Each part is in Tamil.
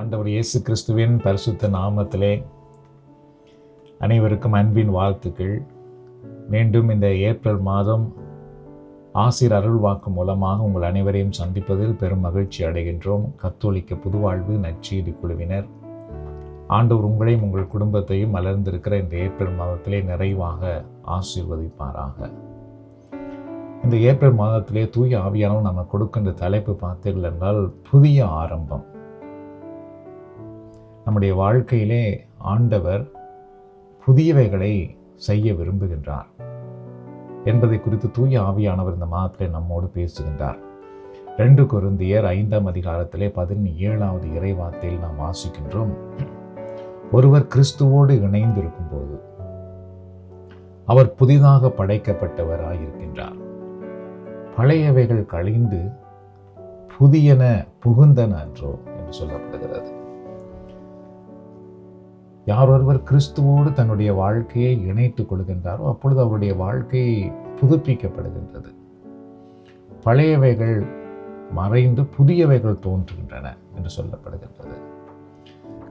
ஆண்டவர் இயேசு கிறிஸ்துவின் பரிசுத்த நாமத்திலே அனைவருக்கும் அன்பின் வாழ்த்துக்கள். மீண்டும் இந்த ஏப்ரல் மாதம் ஆசிர் அருள்வாக்கு மூலமாக உங்கள் அனைவரையும் சந்திப்பதில் பெரும் மகிழ்ச்சி அடைகின்றோம். கத்தோலிக்க புதுவாழ்வு நற்செய்தி குழுவினர், ஆண்டவர் உங்களையும் உங்கள் குடும்பத்தையும் மலர்ந்திருக்கிற இந்த ஏப்ரல் மாதத்திலே நிறைவாக ஆசீர்வதிப்பாராக. இந்த ஏப்ரல் மாதத்திலே தூய ஆவியானவர் நம்ம கொடுக்கின்ற தலைப்பு பார்த்தீர்கள் என்றால் புதிய ஆரம்பம். நம்முடைய வாழ்க்கையிலே ஆண்டவர் புதியவைகளை செய்ய விரும்புகின்றார் என்பதை குறித்து தூய ஆவியானவர் இந்த மாதத்திலே நம்மோடு பேசுகின்றார். 2 கொரிந்தியர் 5ஆம் அதிகாரத்திலே 17வது இறைவார்த்தையில் நாம் வாசிக்கின்றோம். ஒருவர் கிறிஸ்துவோடு இணைந்திருக்கும் போது அவர் புதிதாக படைக்கப்பட்டவராயிருக்கின்றார். பழையவைகள் கழிந்து புதியன புகுந்தன என்றோ என்று சொல்லப்படுகிறது. யார் ஒருவர் கிறிஸ்துவோடு தன்னுடைய வாழ்க்கையை இணைத்துக் கொள்கின்றாரோ அப்பொழுது அவருடைய வாழ்க்கை புதுப்பிக்கப்படுகின்றது. பழையவைகள் மறைந்து புதியவைகள் தோன்றுகின்றன என்று சொல்லப்படுகின்றது.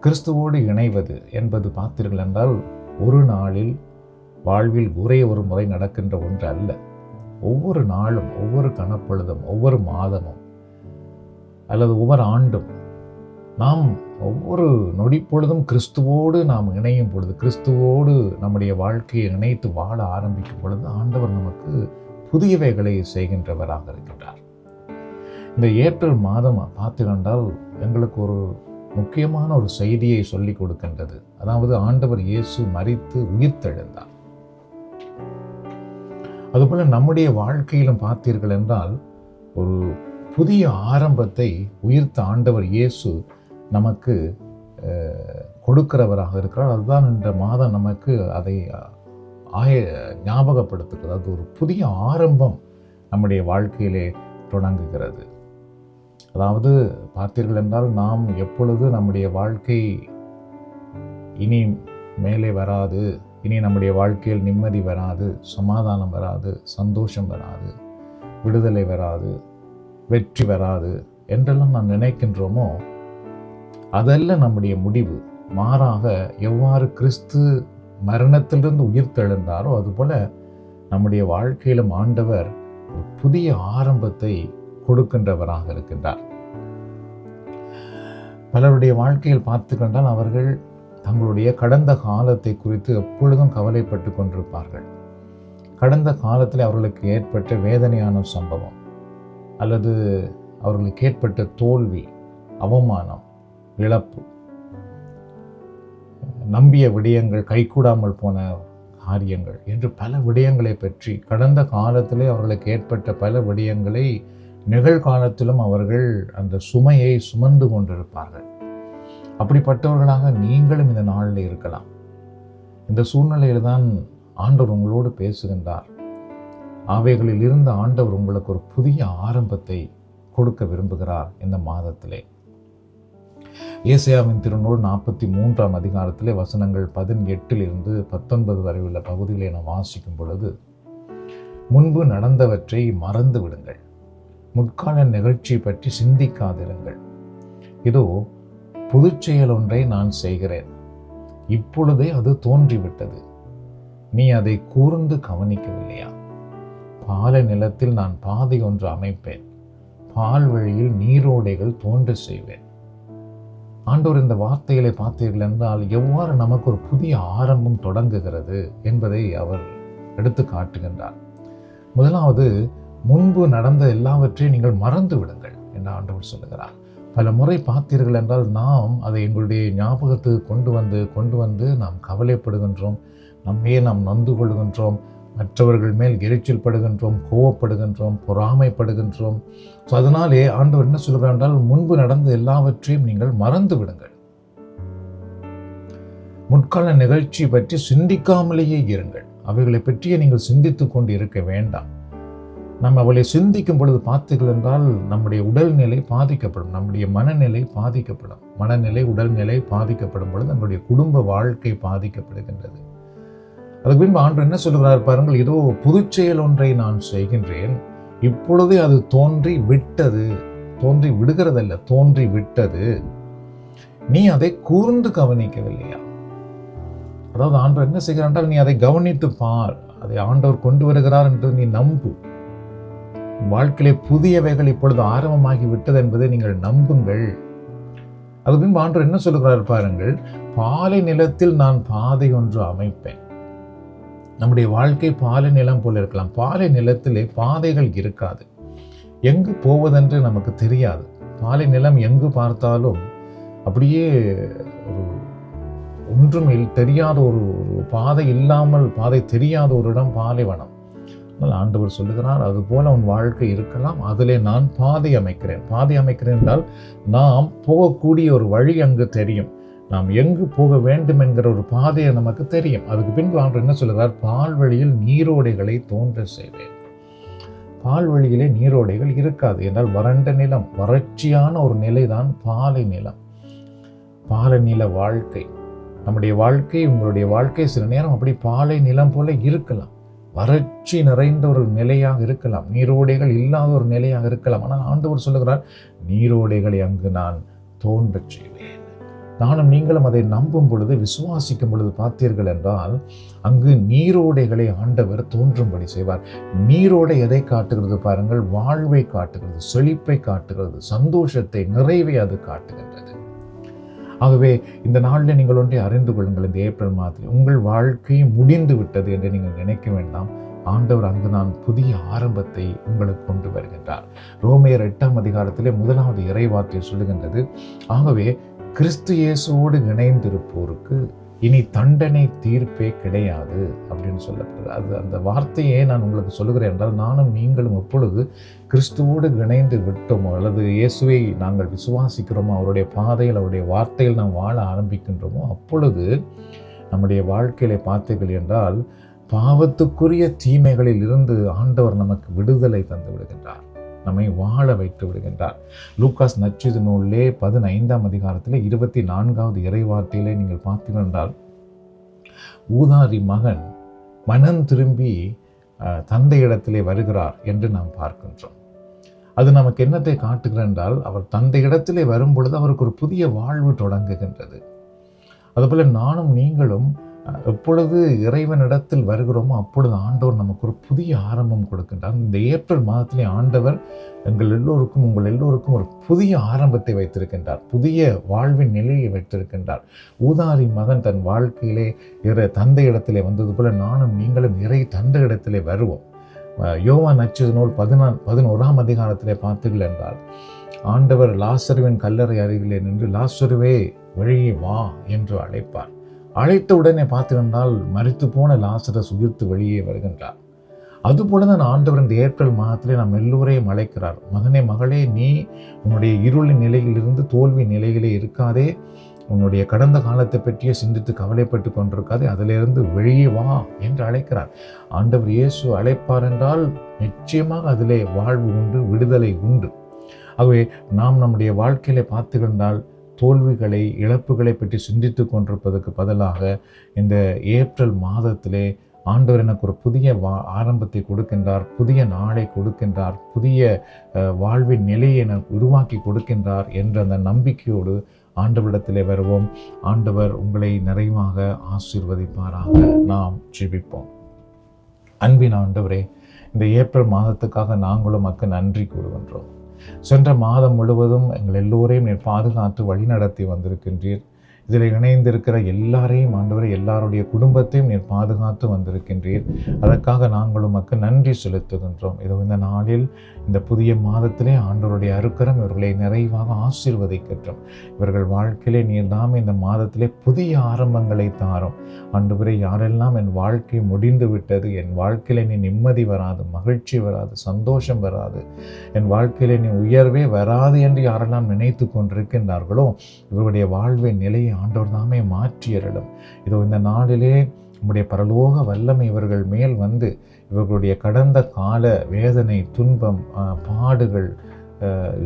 கிறிஸ்துவோடு இணைவது என்பது பார்த்தீர்கள் என்றால் ஒரு நாளில் வாழ்வில் ஒரே ஒரு முறை நடக்கின்ற ஒன்று அல்ல. ஒவ்வொரு நாளும், ஒவ்வொரு கணப்பொழுதும், ஒவ்வொரு மாதமும் அல்லது ஒவ்வொரு ஆண்டும் நாம் ஒவ்வொரு நொடிப்பொழுதும் கிறிஸ்துவோடு நாம் இணையும் பொழுது, கிறிஸ்துவோடு நம்முடைய வாழ்க்கையை இணைத்து வாழ ஆரம்பிக்கும் பொழுது ஆண்டவர் நமக்கு புதியவைகளை செய்கின்றவராக இருக்கின்றார். இந்த ஏப்ரல் மாதம் பார்த்துக்கொண்டால் எங்களுக்கு ஒரு முக்கியமான ஒரு செய்தியை சொல்லிக் கொடுக்கின்றது. அதாவது ஆண்டவர் இயேசு மரித்து உயிர்த்தெழுந்தார். அதுபோல நம்முடைய வாழ்க்கையிலும் பார்த்தீர்கள் என்றால் ஒரு புதிய ஆரம்பத்தை உயிர்த்த ஆண்டவர் இயேசு நமக்கு கொடுக்கிறவராக இருக்கிறார். அதுதான் இந்த மாதம் நமக்கு அதை ஞாபகப்படுத்துகிறது. அது ஒரு புதிய ஆரம்பம் நம்முடைய வாழ்க்கையிலே தொடங்குகிறது. அதாவது பார்த்தீர்கள் என்றால் நாம் எப்பொழுது நம்முடைய வாழ்க்கை இனி மேலே வராது, இனி நம்முடைய வாழ்க்கையில் நிம்மதி வராது, சமாதானம் வராது, சந்தோஷம் வராது, விடுதலை வராது, வெற்றி வராது என்றெல்லாம் நாம் நினைக்கின்றோமோ அதல்ல நம்முடைய முடிவு. மாறாக எவ்வாறு கிறிஸ்து மரணத்திலிருந்து உயிர்த்தெழுந்தாரோ அதுபோல நம்முடைய வாழ்க்கையிலும் ஆண்டவர் ஒரு புதிய ஆரம்பத்தை கொடுக்கின்றவராக இருக்கின்றார். பலருடைய வாழ்க்கையில் பார்த்து கொண்டால் அவர்கள் தங்களுடைய கடந்த காலத்தை குறித்து எப்பொழுதும் கவலைப்பட்டு கொண்டிருப்பார்கள். கடந்த காலத்தில் அவர்களுக்கு ஏற்பட்ட வேதனையான சம்பவம் அல்லது அவர்களுக்கு ஏற்பட்ட தோல்வி, அவமானம், இழப்பு, நம்பிய விடயங்கள் கைகூடாமல் போன காரியங்கள் என்று பல விடயங்களை பற்றி கடந்த காலத்திலே அவர்களுக்கு ஏற்பட்ட பல விடயங்களை நிகழ்காலத்திலும் அவர்கள் அந்த சுமையை சுமந்து கொண்டிருப்பார்கள். அப்படிப்பட்டவர்களாக நீங்களும் இந்த நாளில் இருக்கலாம். இந்த சூழ்நிலையில் தான் ஆண்டவர் உங்களோடு பேசுகின்றார். அவைகளில் இருந்த ஆண்டவர் உங்களுக்கு ஒரு புதிய ஆரம்பத்தை கொடுக்க விரும்புகிறார். இந்த மாதத்திலே ஏசாயாவின் திருநூல் 43ஆம் அதிகாரத்திலே வசனங்கள் 18 19 வரை உள்ள பகுதிகளை நாம் வாசிக்கும் பொழுது, முன்பு நடந்தவற்றை மறந்து விடுங்கள், முற்கால நிகழ்ச்சி பற்றி சிந்திக்காதிருங்கள். இதோ புதுச்செயல் ஒன்றை நான் செய்கிறேன், இப்பொழுதே அது தோன்றிவிட்டது, நீ அதை கூர்ந்து கவனிக்கவில்லையா? பாலை நிலத்தில் நான் பாதை ஒன்று அமைப்பேன், பால் வழியில் நீரோடைகள் தோன்ற செய்வேன். ஆண்டவர் இந்த வார்த்தைகளை பார்த்தீர்கள் என்றால் எவ்வாறு நமக்கு ஒரு புதிய ஆரம்பம் தொடங்குகிறது என்பதை அவர் எடுத்து காட்டுகின்றார். முதலாவது, முன்பு நடந்த எல்லாவற்றையும் நீங்கள் மறந்து விடுங்கள் என்று ஆண்டவர் சொல்லுகிறார். பல முறை பார்த்தீர்கள் என்றால் நாம் அதை எங்களுடைய ஞாபகத்துக்கு கொண்டு வந்து நாம் கவலைப்படுகின்றோம், நம்மையே நாம் நொந்து கொள்கின்றோம், மற்றவர்கள் மேல் எரிச்சல் படுகின்றோம், கோவப்படுகின்றோம், பொறாமைப்படுகின்றோம். ஸோ அதனாலே ஆண்டவர் என்ன சொல்கிறார் என்றால், முன்பு நடந்த எல்லாவற்றையும் நீங்கள் மறந்து விடுங்கள், முற்கால நிகழ்ச்சி பற்றி சிந்திக்காமலேயே இருங்கள், அவைகளை பற்றியே நீங்கள் சிந்தித்து கொண்டு இருக்க வேண்டாம். நம்ம அவளை சிந்திக்கும் பொழுது பார்த்தீர்கள் என்றால் நம்முடைய உடல்நிலை பாதிக்கப்படும், நம்முடைய மனநிலை பாதிக்கப்படும். மனநிலை, உடல்நிலை பாதிக்கப்படும் பொழுது நம்முடைய குடும்ப வாழ்க்கை பாதிக்கப்படுகின்றது. அதுக்கு பின்பு ஆண்டவர் என்ன சொல்லுகிறார் பாருங்கள், இதோ புதுச்செயல் ஒன்றை நான் செய்கின்றேன், இப்பொழுதே அது தோன்றி விட்டது. தோன்றி விடுகிறதல்ல, தோன்றி விட்டது. நீ அதை கூர்ந்து கவனிக்கவில்லையா? அதாவது ஆண்டவர் என்ன செய்கிறார் என்றால், நீ அதை கவனித்து பார், அதை ஆண்டவர் கொண்டு வருகிறார் என்று நீ நம்பு. வாழ்க்கையிலே புதியவைகள் இப்பொழுது ஆரம்பமாகி விட்டது என்பதை நீங்கள் நம்புங்கள். அது பின்பு ஆண்டவர் என்ன சொல்லுகிறார் பாருங்கள், பாலை நிலத்தில் நான் பாதை ஒன்று அமைப்பேன். நம்முடைய வாழ்க்கை பாலை நிலம் போல இருக்கலாம். பாலை நிலத்திலே பாதைகள் இருக்காது, எங்கு போவதென்று நமக்கு தெரியாது. பாலை நிலம் எங்கு பார்த்தாலும் அப்படியே ஒரு ஒன்றும் தெரியாத ஒரு பாதை இல்லாமல், பாதை தெரியாத ஒரு இடம் பாலைவனம். ஆனால் ஆண்டவர் சொல்லுகிறார், அதுபோல உன் வாழ்க்கை இருக்கலாம், அதிலே நான் பாதை அமைக்கிறேன். பாதை அமைக்கிறேன் என்றால் நாம் போகக்கூடிய ஒரு வழி அங்கு தெரியும், நாம் எங்கு போக வேண்டும் என்கிற ஒரு பாதையை நமக்கு தெரியும். அதுக்கு பின்பு ஆண்டவர் என்ன சொல்லுகிறார், பால்வழியில் நீரோடைகளை தோன்ற செய்வேன். பால்வழியிலே நீரோடைகள் இருக்காது என்றால் வறண்ட நிலம், வறட்சியான ஒரு நிலைதான் பாலை நிலம். பாலை நில வாழ்க்கை, நம்முடைய வாழ்க்கை, உங்களுடைய வாழ்க்கை சில நேரம் அப்படி பாலை நிலம் போல இருக்கலாம், வறட்சி நிறைந்த ஒரு நிலையாக இருக்கலாம், நீரோடைகள் இல்லாத ஒரு நிலையாக இருக்கலாம். ஆனால் ஆண்டவர் சொல்லுகிறார், நீரோடைகளை அங்கு நான் தோன்றச் செய்வேன். நானும் நீங்களும் அதை நம்பும் பொழுது, விசுவாசிக்கும் பொழுது பார்த்தீர்கள் என்றால் அங்கு நீரோடைகளை ஆண்டவர் தோன்றும்படி செய்வார். நீரோடை எதை காட்டுகிறது பாருங்கள், வாழ்வை காட்டுகிறது, செழிப்பை காட்டுகிறது, சந்தோஷத்தை, நிறைவை அது காட்டுகின்றது. ஆகவே இந்த நாளில் நீங்கள் ஒன்றை அறிந்து கொள்ளுங்கள், இந்த ஏப்ரல் மாதத்தில் உங்கள் வாழ்க்கை முடிந்து விட்டது என்று நீங்கள் நினைக்க வேண்டாம். ஆண்டவர் அங்கு நான் புதிய ஆரம்பத்தை உங்களுக்கு கொண்டு வருகின்றார். ரோமையர் 8ஆம் அதிகாரத்திலே 1வது இறைவார்த்தை சொல்லுகின்றது, ஆகவே கிறிஸ்து இயேசுவோடு இணைந்திருப்போருக்கு இனி தண்டனை தீர்ப்பே கிடையாது அப்படின்னு சொல்லப்படுது. அது அந்த வார்த்தையே நான் உங்களுக்கு சொல்லுகிறேன் என்றால், நானும் நீங்களும் எப்பொழுது கிறிஸ்துவோடு இணைந்து விட்டோமோ அல்லது இயேசுவை நாங்கள் விசுவாசிக்கிறோமோ, அவருடைய பாதையில், அவருடைய வார்த்தையில் நாம் வாழ ஆரம்பிக்கின்றோமோ, அப்பொழுது நம்முடைய வாழ்க்கையில பார்த்தீர்கள் என்றால் பாவத்துக்குரிய தீமைகளில் இருந்து ஆண்டவர் நமக்கு விடுதலை தந்து விடுகின்றார், நம்மை வாழ வைத்து விடுகின்றார். லூக்காஸ் நற்செய்தி நூலிலே 15ஆம் அதிகாரத்திலே 24வது இறைவார்த்தையிலே நீங்கள் பார்த்தீர்கள் என்றால், ஊதாரி மகன் மனம் திரும்பி தந்தையிடத்திலே வருகிறார் என்று நாம் பார்க்கின்றோம். அது நமக்கு என்னத்தை காட்டுகிறது என்றால், அவர் தந்தையிடத்திலே வரும் பொழுது அவருக்கு ஒரு புதிய வாழ்வு தொடங்குகின்றது. அதுபோல நானும் நீங்களும் எப்பொழுது இறைவனிடத்தில் வருகிறோமோ அப்பொழுது ஆண்டவர் நமக்கு ஒரு புதிய ஆரம்பம் கொடுக்கின்றார். இந்த ஏப்ரல் மாதத்திலே ஆண்டவர் எங்கள் எல்லோருக்கும், உங்கள் எல்லோருக்கும் ஒரு புதிய ஆரம்பத்தை வைத்திருக்கின்றார், புதிய வாழ்வின் நிலையை வைத்திருக்கின்றார். ஊதாரி மகன் தன் வாழ்க்கையிலே தந்தை இடத்திலே வந்தது போல நானும் நீங்களும் இறை தந்தை இடத்திலே வருவோம். யோவான் நற்செய்தி நூல் 11ஆம் அதிகாரத்திலே பார்த்தீர்கள் என்றால், ஆண்டவர் லாசருவின் கல்லறை அருகிலே நின்று, லாசருவே வெளியே வா என்று அழைப்பார். அழைத்த உடனே பார்த்திருந்தால் மரித்து போன லாசரஸ் உயிர்த்து வெளியே வருகின்றார். அதுபோலதான் ஆண்டவர் இந்த ஏப்ரல் மாதத்திலே நாம் எல்லோரையும் அழைக்கிறார். மகனே, மகளே, நீ உன்னுடைய இருளின் நிலையிலிருந்து தோல்வி நிலையிலே இருக்காதே, உன்னுடைய கடந்த காலத்தை பற்றியே சிந்தித்து கவலைப்பட்டு கொண்டிருக்காதே, அதிலிருந்து வெளியே வா என்று அழைக்கிறார். ஆண்டவர் இயேசு அழைப்பார் என்றால் நிச்சயமாக அதிலே வாழ்வு உண்டு, விடுதலை உண்டு. ஆகவே நாம் நம்முடைய வாழ்க்கையிலே பார்த்துக்கொண்டால் தோல்விகளை, இழப்புகளை பற்றி சிந்தித்து கொண்டிருப்பதற்கு பதிலாக இந்த ஏப்ரல் மாதத்திலே ஆண்டவர் எனக்கு ஒரு புதிய ஆரம்பத்தை கொடுக்கின்றார், புதிய நாளை கொடுக்கின்றார், புதிய வாழ்வின் நிலையை எனக்கு உருவாக்கி கொடுக்கின்றார் என்ற அந்த நம்பிக்கையோடு ஆண்டவரிடத்திலே வருவோம். ஆண்டவர் உங்களை நிறைவாக ஆசீர்வதிப்பாராக. நாம் ஜெபிப்போம். அன்பின் ஆண்டவரே, இந்த ஏப்ரல் மாதத்துக்காக நாங்களும் மக்கள் நன்றி கூறுகின்றோம். சென்ற மாதம் முழுவதும் எங்கள் எல்லோரையும் நீர் பாதுகாத்து வழிநடத்தி வந்திருக்கின்றீர். இதில் இணைந்திருக்கிற எல்லாரையும் ஆண்டவரை, எல்லாருடைய குடும்பத்தையும் நீர் பாதுகாத்து வந்திருக்கின்றீர். அதற்காக நாங்களும் மக்கள் நன்றி செலுத்துகின்றோம். இதோ இந்த நாளில், இந்த புதிய மாதத்திலே ஆண்டவருடைய அருக்கரம் இவர்களை நிறைவாக ஆசீர்வதிக்கின்றோம். இவர்கள் வாழ்க்கையிலே நீர் தாமே இந்த மாதத்திலே புதிய ஆரம்பங்களை தாரும். ஆண்டவரே, யாரெல்லாம் என் வாழ்க்கை முடிந்து விட்டது, என் வாழ்க்கையிலே நீ நிம்மதி வராது, மகிழ்ச்சி வராது, சந்தோஷம் வராது, என் வாழ்க்கையிலே நீ உயர்வே வராது என்று யாரெல்லாம் நினைத்து கொண்டிருக்கின்றார்களோ, இவருடைய வாழ்வின் நிலையை ஆண்டவர் தாமே மாற்றியரிடம். இதோ இந்த நாளிலே நம்முடைய பரலோக வல்லமை இவர்கள் மேல் வந்து இவர்களுடைய கடந்த கால வேதனை, துன்பம், பாடுகள்,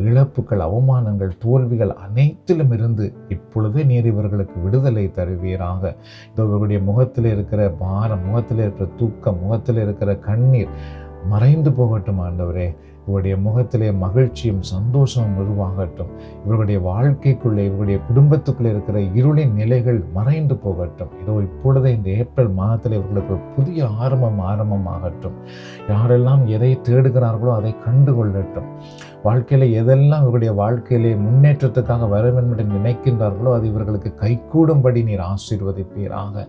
இழப்புகள், அவமானங்கள், தோல்விகள் அனைத்திலும் இருந்து இப்பொழுதே நீர் இவர்களுக்கு விடுதலை தருவீராக. இதோ இவர்களுடைய முகத்தில் இருக்கிற பாரம், முகத்தில் இருக்கிற தூக்கம், முகத்தில் இருக்கிற கண்ணீர் மறைந்து போகட்டும் ஆண்டவரே. இவருடைய முகத்திலே மகிழ்ச்சியும் சந்தோஷமும் உருவாகட்டும். இவர்களுடைய வாழ்க்கைக்குள்ளே, இவருடைய குடும்பத்துக்குள்ளே இருக்கிற இருளின் நிலைகள் மறைந்து போகட்டும். இதோ இப்பொழுதே இந்த ஏப்ரல் மாதத்தில் இவர்களுக்கு ஒரு புதிய ஆரம்பமாகட்டும். யாரெல்லாம் எதை தேடுகிறார்களோ அதை கண்டு கொள்ளட்டும். வாழ்க்கையில் எதெல்லாம் இவருடைய வாழ்க்கையிலே முன்னேற்றத்துக்காக வர வேண்டும் என்று நினைக்கின்றார்களோ அது இவர்களுக்கு கைகூடும்படி நீர் ஆசீர்வதிப்பீராக.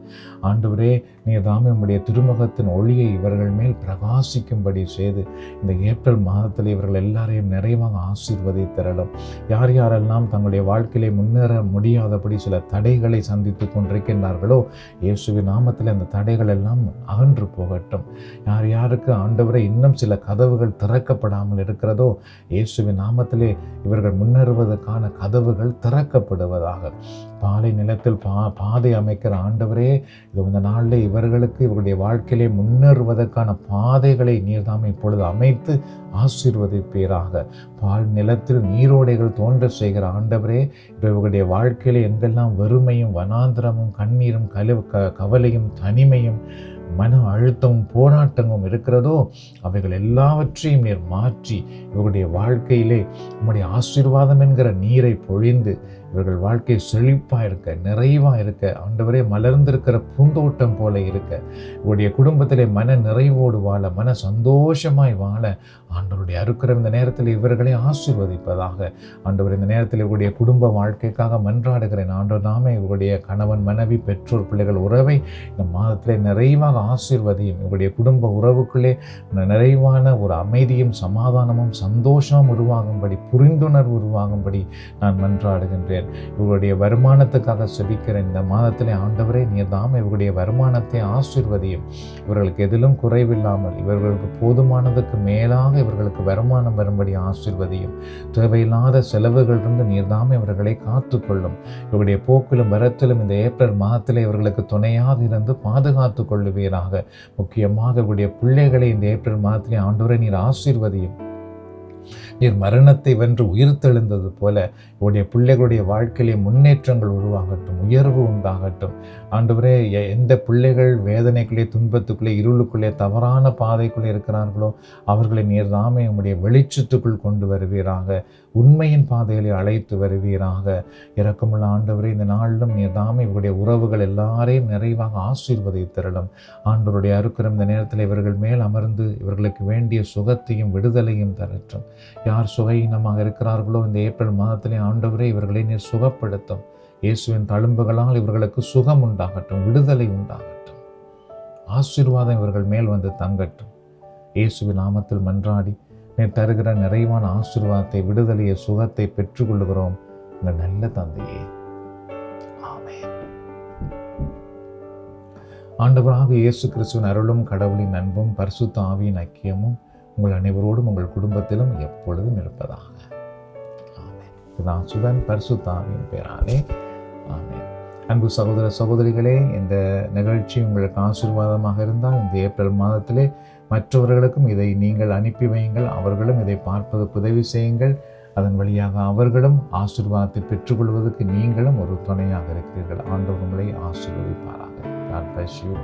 ஆண்டவரே, நீர் தாமே உம்முடைய திருமுகத்தின் ஒளியை இவர்கள் மேல் பிரகாசிக்கும்படி செய்து இந்த ஏப்ரல் மாதத்தில் இவர்கள் எல்லாரையும் நிறைவாக ஆசீர்வதித்தரலும். யார் யாரெல்லாம் தங்களுடைய வாழ்க்கையிலே முன்னேற முடியாதபடி சில தடைகளை சந்தித்து கொண்டிருக்கின்றார்களோ இயேசுவின் நாமத்தில் அந்த தடைகள் எல்லாம் அகன்று போகட்டும். யார் யாருக்கு ஆண்டவரே இன்னும் சில கதவுகள் திறக்கப்படாமல் இருக்கிறதோ இயேசுவின் நாமத்திலே இவர்கள் முன்னேறுவதற்கான கதவுகள் திறக்கப்படுவதாக. பாலை நிலத்தில் பாதை அமைக்கிற ஆண்டவரே, இது இந்த நாளில் இவர்களுக்கு இவருடைய வாழ்க்கையிலே முன்னேறுவதற்கான பாதைகளை நீர்தாம் இப்பொழுது அமைத்து ஆசீர்வதிப்பீராக. பால் நிலத்தில் நீரோடைகள் தோன்ற செய்கிற ஆண்டவரே, இவர்களுடைய வாழ்க்கையிலே எங்கெல்லாம் வெறுமையும் வனாந்திரமும் கண்ணீரும் கவலையும் தனிமையும் மன அழுத்தமும் போராட்டமும் இருக்கிறதோ அவைகள் எல்லாவற்றையும் நீர் மாற்றி இவர்களுடைய வாழ்க்கையிலே உம்முடைய ஆசீர்வாதம் என்கிற நீரை பொழிந்து இவர்கள் வாழ்க்கை செழிப்பாக இருக்க, நிறைவாக இருக்க, ஆண்டவரே மலர்ந்திருக்கிற பூந்தோட்டம் போல இருக்க, இவருடைய குடும்பத்திலே மன நிறைவோடு வாழ, மன சந்தோஷமாய் வாழ ஆண்டவருடைய அருக்கிற இந்த நேரத்தில் இவர்களை ஆசீர்வதிப்பதாக. ஆண்டவர் இந்த நேரத்தில் இவருடைய குடும்ப வாழ்க்கைக்காக மன்றாடுகிறேன். ஆண்டவர் நாமே இவருடைய கணவன் மனைவி பெற்றோர் பிள்ளைகள் உறவை இந்த மாதத்திலே நிறைவாக ஆசீர்வதியும். இவருடைய குடும்ப உறவுக்குள்ளே நிறைவான ஒரு அமைதியும் சமாதானமும் சந்தோஷமும் உருவாகும்படி, புரிந்துணர்வு உருவாகும்படி நான் மன்றாடுகின்றேன். இவருடைய வருமானத்துக்காக செபிக்கிறேன். இந்த மாதத்திலே ஆண்டவரே நீர் தாம் இவருடைய வருமானத்தை ஆசீர்வதியும். இவர்களுக்கு எதிலும் குறைவில்லாமல் இவர்களுக்கு போதுமானதுக்கு மேலாக இவர்களுக்கு வருமானம் வரும்படி ஆசீர்வதியும். தேவையில்லாத செலவுகளிலிருந்து நீர் தாம் இவர்களை காத்துக்கொள்ளும். இவருடைய போக்கிலும் வரத்திலும் இந்த ஏப்ரல் மாதத்திலே இவர்களுக்கு துணையாக இருந்து பாதுகாத்து கொள்ளுவீராக. முக்கியமாக இவருடைய பிள்ளைகளை இந்த ஏப்ரல் மாதத்திலே ஆண்டவரே நீர் ஆசீர்வதியும். நீர் மரணத்தை வென்று உயிர் தெழுந்தது போல இவருடைய பிள்ளைகளுடைய வாழ்க்கையிலே முன்னேற்றங்கள் உருவாகட்டும், உயர்வு உண்டாகட்டும். ஆண்டவரே, எந்த பிள்ளைகள் வேதனைக்குள்ளே, துன்பத்துக்குள்ளே, இருளுக்குள்ளே, தவறான பாதைக்குள்ளே இருக்கிறார்களோ அவர்களை நீர் தாமே உம்முடைய வெளிச்சத்துக்குள் கொண்டு வருவீராக. உண்மையின் பாதைகளை அழைத்து வருவீராக. இரக்கமுள்ள ஆண்டவரே, இந்த நாளிலும் நீர் தாமே இவருடைய உறவுகள் எல்லாரையும் நிறைவாக ஆசீர்வதித்தரலும். ஆண்டவருடைய அருக்கிற இந்த நேரத்தில் இவர்கள் மேல் அமர்ந்து இவர்களுக்கு வேண்டிய சுகத்தையும் விடுதலையும் தரட்டும். யார் சுகையினமாக இருக்கிறார்களோ இந்த ஏப்ரல் மாதத்திலே ஆண்டவரே இவர்களை நீர் சுகப்படுத்தும். இயேசுவின் தழும்புகளால் இவர்களுக்கு சுகம் உண்டாகட்டும், விடுதலை உண்டாகட்டும், ஆசீர்வாதம் இவர்கள் மேல் வந்து தங்கட்டும். இயேசுவின் நாமத்தில் மன்றாடி நீர் தருகிற நிறைவான ஆசீர்வாதத்தை, விடுதலையை, சுகத்தை பெற்றுக்கொள்கிறோம் இந்த நல்ல தந்தையே. ஆமென். ஆண்டவராக இயேசு கிறிஸ்துவின் அருளும் கடவுளின் அன்பும் பரிசுத்த ஆவியின் ஐக்கியமும் உங்கள் அனைவரோடும் உங்கள் குடும்பத்திலும் எப்பொழுதும் இருப்பதாக. ஆமென். இதுதான் சுதன் பரிசுத்த ஆவியின் பெயராலே. ஆமென். அன்பு சகோதர சகோதரிகளே, இந்த நிகழ்ச்சி உங்களுக்கு ஆசீர்வாதமாக இருந்தால் இந்த ஏப்ரல் மாதத்திலே மற்றவர்களுக்கும் இதை நீங்கள் அனுப்பி வையுங்கள். அவர்களும் இதை பார்ப்பதற்கு உதவி செய்யுங்கள். அதன் வழியாக அவர்களும் ஆசீர்வாதத்தை பெற்றுக்கொள்வதற்கு நீங்களும் ஒரு துணையாக இருக்கிறீர்கள். ஆண்டவர் உங்களை ஆசீர்வதிப்பாராக. God bless you.